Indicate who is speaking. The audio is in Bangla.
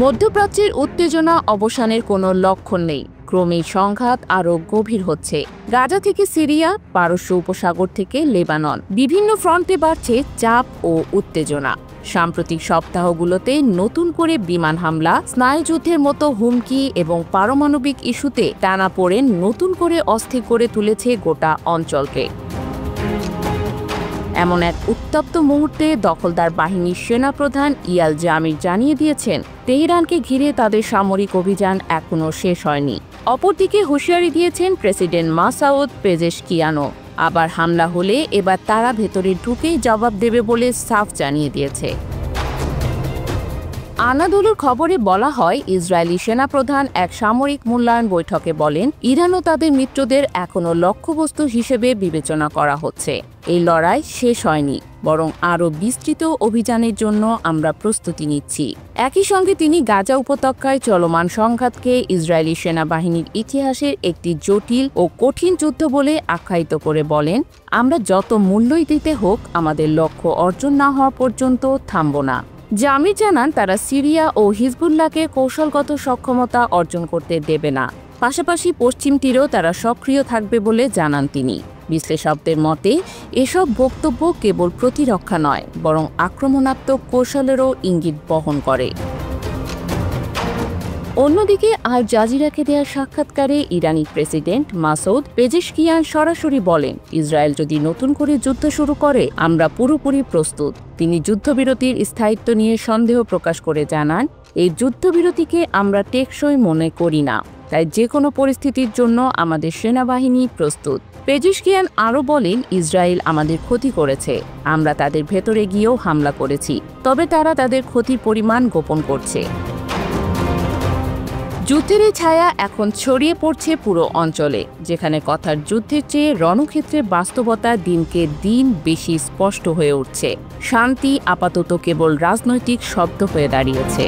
Speaker 1: মধ্যপ্রাচ্যের উত্তেজনা অবসানের কোনো লক্ষণ নেই। ক্রমেই সংঘাত আরও গভীর হচ্ছে। গাজা থেকে সিরিয়া, পারস্য উপসাগর থেকে লেবানন, বিভিন্ন ফ্রন্টে বাড়ছে চাপ ও উত্তেজনা। সাম্প্রতিক সপ্তাহগুলোতে নতুন করে বিমান হামলা, স্নায়ুযুদ্ধের মতো হুমকি এবং পারমাণবিক ইস্যুতে টানাপোড়েন নতুন করে অস্থির করে তুলেছে গোটা অঞ্চলকে। এমন এক উত্তপ্ত মুহূর্তে দখলদার বাহিনীর সেনাপ্রধান ইয়াল জামির জানিয়ে দিয়েছেন, তেহরানকে ঘিরে তাদের সামরিক অভিযান এখনও শেষ হয়নি। অপরদিকে হুঁশিয়ারি দিয়েছেন প্রেসিডেন্ট মাসাউদ পেজেশকিয়ানও, আবার হামলা হলে এবার তারা ভেতরে ঢুকেই জবাব দেবে বলে সাফ জানিয়ে দিয়েছে। আনাদোলুর খবরে বলা হয়, ইসরায়েলি সেনাপ্রধান এক সামরিক মূল্যায়ন বৈঠকে বলেন, ইরানও তাদের মিত্রদের এখনও লক্ষ্যবস্তু হিসেবে বিবেচনা করা হচ্ছে। এই লড়াই শেষ হয়নি, বরং আরও বিস্তৃত অভিযানের জন্য আমরা প্রস্তুতি নিচ্ছি। একই সঙ্গে তিনি গাজা উপত্যকায় চলমান সংঘাতকে ইসরায়েলি সেনাবাহিনীর ইতিহাসের একটি জটিল ও কঠিন যুদ্ধ বলে আখ্যায়িত করে বলেন, আমরা যত মূল্যই দিতে হোক আমাদের লক্ষ্য অর্জন না হওয়া পর্যন্ত থামব না। জামির জানান, তারা সিরিয়া ও হিজবুল্লাহকে কৌশলগত সক্ষমতা অর্জন করতে দেবে না। পাশাপাশি পশ্চিম তীরেও তারা সক্রিয় থাকবে বলে জানান তিনি। বিশ্লেষকদের মতে, এসব বক্তব্য কেবল প্রতিরক্ষা নয়, বরং আক্রমণাত্মক কৌশলেরও ইঙ্গিত বহন করে। অন্যদিকে আল জাজিরাকে দেয়া সাক্ষাৎকারে ইরানি প্রেসিডেন্ট মাসউদ পেজেশকিয়ান সরাসরি বলেন, ইসরায়েল যদি নতুন করে যুদ্ধ শুরু করে আমরা পুরোপুরি প্রস্তুত। তিনি যুদ্ধবিরতির স্থায়িত্ব নিয়ে সন্দেহ প্রকাশ করে জানান, এই যুদ্ধবিরতিকে আমরা টেকসই মনে করি না, তাই যে কোনো পরিস্থিতির জন্য আমাদের সেনাবাহিনী প্রস্তুত। পেজেশকিয়ান আরও বলেন, ইসরায়েল আমাদের ক্ষতি করেছে, আমরা তাদের ভেতরে গিয়েও হামলা করেছি, তবে তারা তাদের ক্ষতির পরিমাণ গোপন করছে। যুদ্ধের এই ছায়া এখন ছড়িয়ে পড়ছে পুরো অঞ্চলে, যেখানে কথার যুদ্ধের চেয়ে রণক্ষেত্রে বাস্তবতা দিনকে দিন বেশি স্পষ্ট হয়ে উঠছে। শান্তি আপাতত কেবল রাজনৈতিক শব্দ হয়ে দাঁড়িয়েছে।